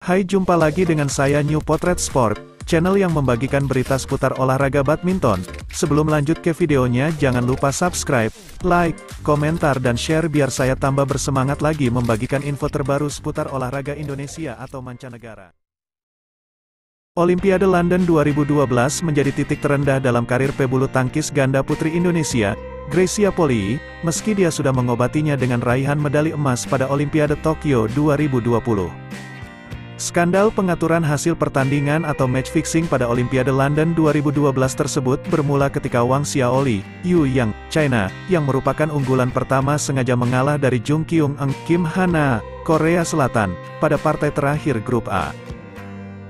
Hai, jumpa lagi dengan saya New Potret Sport, channel yang membagikan berita seputar olahraga badminton. Sebelum lanjut ke videonya, jangan lupa subscribe, like, komentar dan share biar saya tambah bersemangat lagi membagikan info terbaru seputar olahraga Indonesia atau mancanegara. Olimpiade London 2012 menjadi titik terendah dalam karir pebulu tangkis ganda putri Indonesia, Greysia Poli, meski dia sudah mengobatinya dengan raihan medali emas pada Olimpiade Tokyo 2020. Skandal pengaturan hasil pertandingan atau match fixing pada Olimpiade London 2012 tersebut bermula ketika Wang Xiaoli, Yu Yang, China, yang merupakan unggulan pertama sengaja mengalah dari Jung Kyung-eun, Kim Ha-na, Korea Selatan, pada partai terakhir Grup A.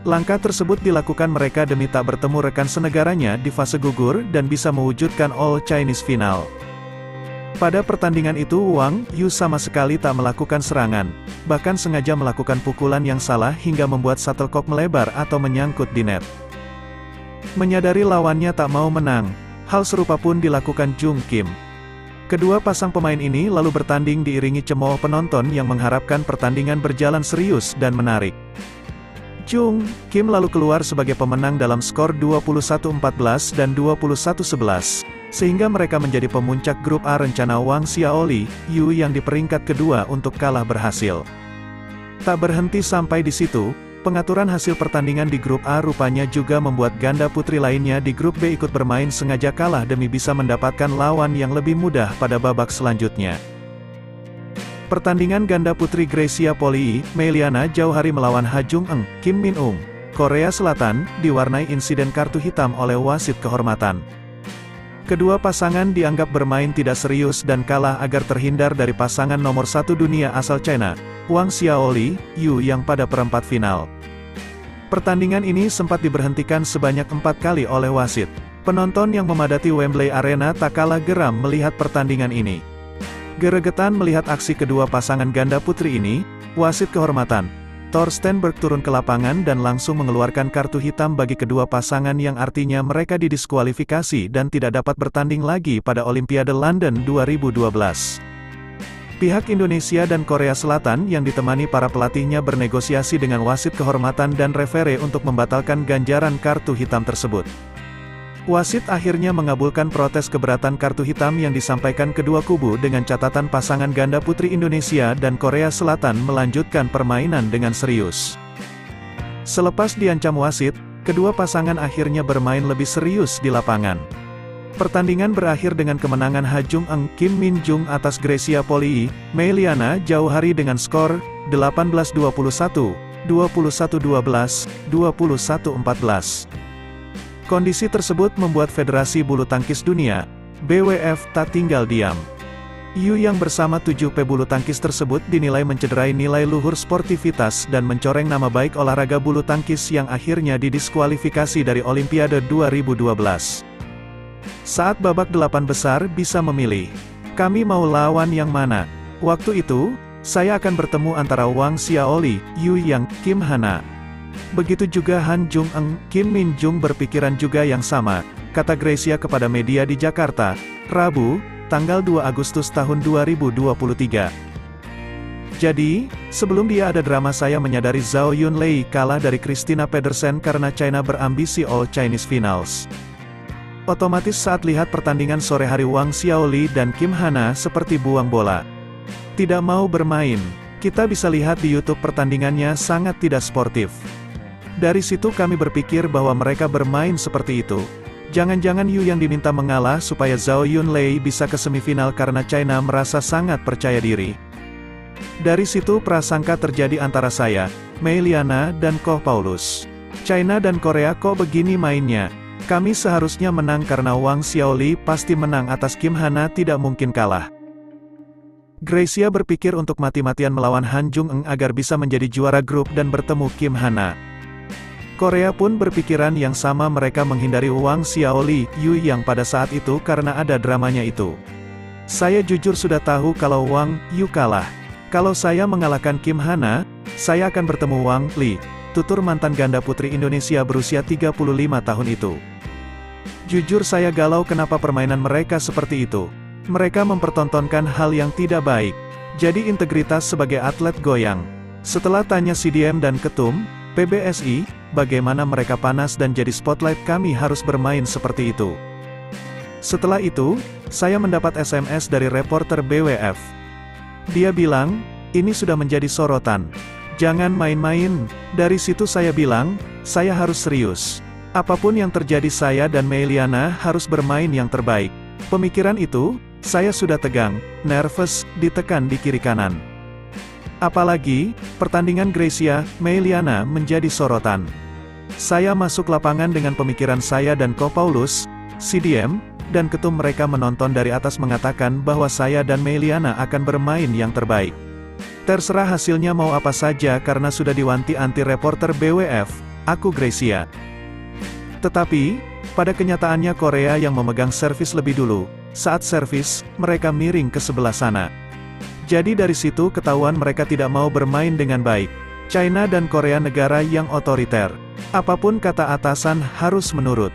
Langkah tersebut dilakukan mereka demi tak bertemu rekan senegaranya di fase gugur dan bisa mewujudkan All Chinese Final. Pada pertandingan itu Wang Yu sama sekali tak melakukan serangan, bahkan sengaja melakukan pukulan yang salah hingga membuat shuttlecock melebar atau menyangkut di net. Menyadari lawannya tak mau menang, hal serupa pun dilakukan Jung Kim. Kedua pasang pemain ini lalu bertanding diiringi cemooh penonton yang mengharapkan pertandingan berjalan serius dan menarik. Jung Kim lalu keluar sebagai pemenang dalam skor 21-14 dan 21-11. Sehingga mereka menjadi pemuncak grup A. Rencana Wang Xiaoli, Yu yang di peringkat kedua untuk kalah berhasil. Tak berhenti sampai di situ, pengaturan hasil pertandingan di grup A rupanya juga membuat ganda putri lainnya di grup B ikut bermain sengaja kalah demi bisa mendapatkan lawan yang lebih mudah pada babak selanjutnya. Pertandingan ganda putri Greysia Poli, Mei Liana Jauhari melawan Ha Jung-eun, Kim Min-eung, Korea Selatan, diwarnai insiden kartu hitam oleh wasit kehormatan. Kedua pasangan dianggap bermain tidak serius dan kalah agar terhindar dari pasangan nomor 1 dunia asal China, Wang Xiaoli, Yu yang pada perempat final. Pertandingan ini sempat diberhentikan sebanyak 4 kali oleh wasit. Penonton yang memadati Wembley Arena tak kalah geram melihat pertandingan ini. Geregetan melihat aksi kedua pasangan ganda putri ini, wasit kehormatan Thorsten Berg turun ke lapangan dan langsung mengeluarkan kartu hitam bagi kedua pasangan yang artinya mereka didiskualifikasi dan tidak dapat bertanding lagi pada Olimpiade London 2012. Pihak Indonesia dan Korea Selatan yang ditemani para pelatihnya bernegosiasi dengan wasit kehormatan dan refere untuk membatalkan ganjaran kartu hitam tersebut. Wasit akhirnya mengabulkan protes keberatan kartu hitam yang disampaikan kedua kubu dengan catatan pasangan ganda putri Indonesia dan Korea Selatan melanjutkan permainan dengan serius. Selepas diancam wasit, kedua pasangan akhirnya bermain lebih serius di lapangan. Pertandingan berakhir dengan kemenangan Ha Jung-eun, Kim Min-jung atas Greysia Poli, Mei Liana Jauhari dengan skor 18-21, 21-12, 21-14. Kondisi tersebut membuat Federasi Bulu Tangkis Dunia, BWF, tak tinggal diam. Yu yang bersama 7 pebulu tangkis tersebut dinilai mencederai nilai luhur sportivitas dan mencoreng nama baik olahraga bulu tangkis yang akhirnya didiskualifikasi dari Olimpiade 2012. Saat babak 8 besar bisa memilih, kami mau lawan yang mana? Waktu itu, saya akan bertemu antara Wang Xiaoli, Yu Yang, Kim Ha-na. Begitu juga Han Jung-eun, Kim Min-jung berpikiran juga yang sama, kata Greysia kepada media di Jakarta, Rabu, tanggal 2 Agustus tahun 2023. Jadi, sebelum dia ada drama saya menyadari Zhao Yunlei kalah dari Christina Pedersen karena China berambisi All Chinese Finals. Otomatis saat lihat pertandingan sore hari Wang Xiaoli dan Kim Ha-na seperti buang bola. Tidak mau bermain. Kita bisa lihat di YouTube pertandingannya sangat tidak sportif. Dari situ kami berpikir bahwa mereka bermain seperti itu. Jangan-jangan Yu yang diminta mengalah supaya Zhao Yunlei bisa ke semifinal karena China merasa sangat percaya diri. Dari situ prasangka terjadi antara saya, Mei Liana dan Koh Paulus. China dan Korea kok begini mainnya. Kami seharusnya menang karena Wang Xiaoli pasti menang atas Kim Ha-na tidak mungkin kalah. Greysia berpikir untuk mati-matian melawan Han Jung-eun agar bisa menjadi juara grup dan bertemu Kim Ha-na. Korea pun berpikiran yang sama, mereka menghindari Wang Xiaoli, Yu yang pada saat itu karena ada dramanya itu. Saya jujur sudah tahu kalau Wang Yu kalah. Kalau saya mengalahkan Kim Ha-na, saya akan bertemu Wang Li, tutur mantan ganda putri Indonesia berusia 35 tahun itu. Jujur saya galau kenapa permainan mereka seperti itu. Mereka mempertontonkan hal yang tidak baik. Jadi integritas sebagai atlet goyang. Setelah tanya CDM dan Ketum PBSI, bagaimana mereka panas dan jadi spotlight, kami harus bermain seperti itu. Setelah itu, saya mendapat SMS dari reporter BWF. Dia bilang, ini sudah menjadi sorotan. Jangan main-main. Dari situ saya bilang, saya harus serius. Apapun yang terjadi, saya dan Meiliana harus bermain yang terbaik. Pemikiran itu, saya sudah tegang, nervous, ditekan di kiri kanan. Apalagi, pertandingan Gracia, Meiliana menjadi sorotan. Saya masuk lapangan dengan pemikiran saya dan Ko Paulus, CDM, dan Ketum mereka menonton dari atas mengatakan bahwa saya dan Meiliana akan bermain yang terbaik. Terserah hasilnya mau apa saja karena sudah diwanti-wanti reporter BWF, aku Gracia. Tetapi, pada kenyataannya Korea yang memegang servis lebih dulu. Saat servis, mereka miring ke sebelah sana. Jadi dari situ ketahuan mereka tidak mau bermain dengan baik. China dan Korea negara yang otoriter. Apapun kata atasan harus menurut.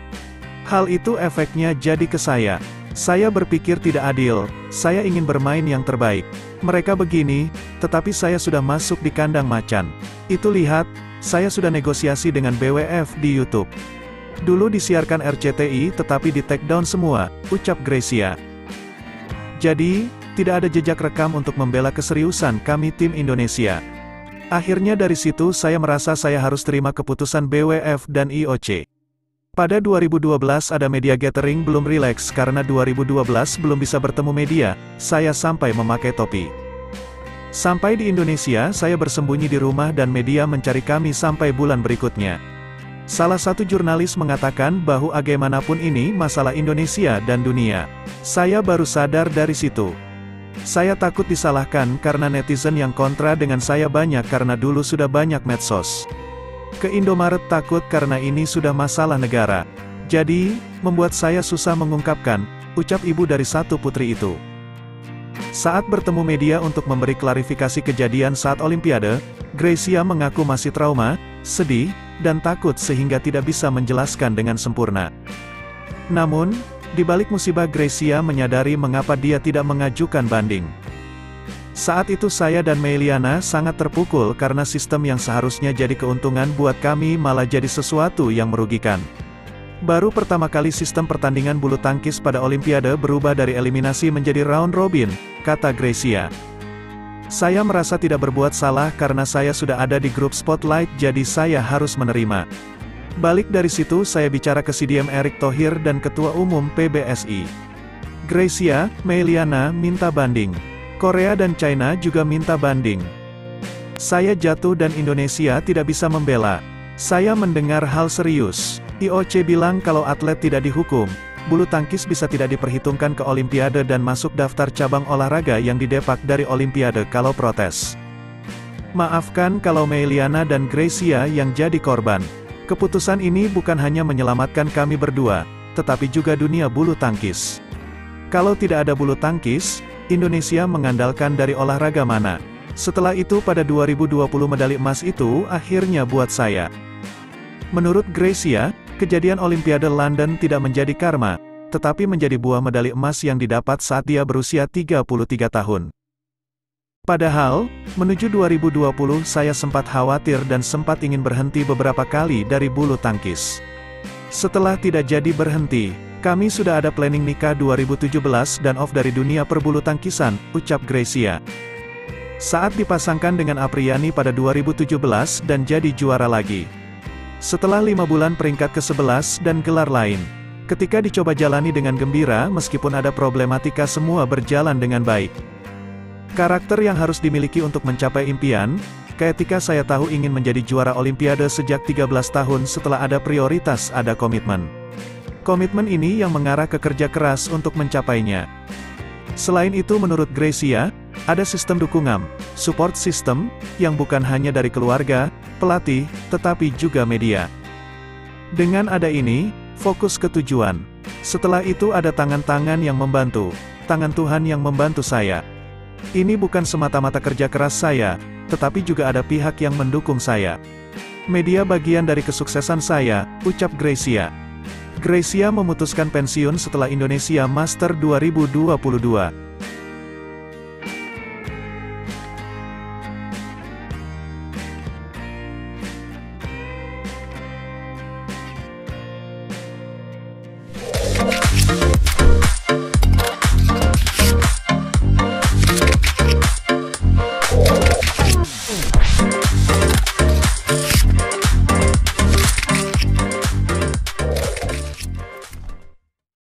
Hal itu efeknya jadi ke saya. Saya berpikir tidak adil, saya ingin bermain yang terbaik. Mereka begini, tetapi saya sudah masuk di kandang macan. Itu lihat, saya sudah negosiasi dengan BWF di YouTube. Dulu disiarkan RCTI tetapi di take down semua, ucap Gracia. Jadi, tidak ada jejak rekam untuk membela keseriusan kami tim Indonesia. Akhirnya dari situ saya merasa saya harus terima keputusan BWF dan IOC. Pada 2012 ada media gathering belum rileks karena 2012 belum bisa bertemu media, saya sampai memakai topi. Sampai di Indonesia saya bersembunyi di rumah dan media mencari kami sampai bulan berikutnya. Salah satu jurnalis mengatakan bahwa bagaimanapun ini masalah Indonesia dan dunia. Saya baru sadar dari situ. Saya takut disalahkan karena netizen yang kontra dengan saya banyak karena dulu sudah banyak medsos. Ke Indomaret takut karena ini sudah masalah negara. Jadi, membuat saya susah mengungkapkan, ucap ibu dari satu putri itu. Saat bertemu media untuk memberi klarifikasi kejadian saat Olimpiade, Gracia mengaku masih trauma, sedih, dan takut sehingga tidak bisa menjelaskan dengan sempurna. Namun, di balik musibah Gracia menyadari mengapa dia tidak mengajukan banding. Saat itu saya dan Meiliana sangat terpukul karena sistem yang seharusnya jadi keuntungan buat kami malah jadi sesuatu yang merugikan. Baru pertama kali sistem pertandingan bulu tangkis pada Olimpiade berubah dari eliminasi menjadi round robin, kata Gracia. Saya merasa tidak berbuat salah karena saya sudah ada di grup spotlight jadi saya harus menerima. Balik dari situ saya bicara ke CDM Erick Thohir dan Ketua Umum PBSI. Gracia, Meiliana minta banding. Korea dan China juga minta banding. Saya jatuh dan Indonesia tidak bisa membela. Saya mendengar hal serius. IOC bilang kalau atlet tidak dihukum, bulu tangkis bisa tidak diperhitungkan ke Olimpiade dan masuk daftar cabang olahraga yang didepak dari Olimpiade kalau protes. Maafkan kalau Meiliana dan Gracia yang jadi korban. Keputusan ini bukan hanya menyelamatkan kami berdua, tetapi juga dunia bulu tangkis. Kalau tidak ada bulu tangkis, Indonesia mengandalkan dari olahraga mana? Setelah itu pada 2020 medali emas itu akhirnya buat saya. Menurut Gracia, kejadian Olimpiade London tidak menjadi karma, tetapi menjadi buah medali emas yang didapat saat dia berusia 33 tahun. Padahal, menuju 2020 saya sempat khawatir dan sempat ingin berhenti beberapa kali dari bulu tangkis. Setelah tidak jadi berhenti, kami sudah ada planning nikah 2017 dan off dari dunia perbulu tangkisan, ucap Gracia. Saat dipasangkan dengan Apriani pada 2017 dan jadi juara lagi. Setelah 5 bulan peringkat ke-11 dan gelar lain. Ketika dicoba jalani dengan gembira meskipun ada problematika semua berjalan dengan baik. Karakter yang harus dimiliki untuk mencapai impian, ketika saya tahu ingin menjadi juara Olimpiade sejak 13 tahun setelah ada prioritas ada komitmen. Komitmen ini yang mengarah ke kerja keras untuk mencapainya. Selain itu menurut Gracia, ada sistem dukungan, support system, yang bukan hanya dari keluarga, pelatih, tetapi juga media. Dengan ada ini, fokus ke tujuan. Setelah itu ada tangan-tangan yang membantu, tangan Tuhan yang membantu saya. Ini bukan semata-mata kerja keras saya, tetapi juga ada pihak yang mendukung saya. Media bagian dari kesuksesan saya, ucap Gracia. Gracia memutuskan pensiun setelah Indonesia Master 2022.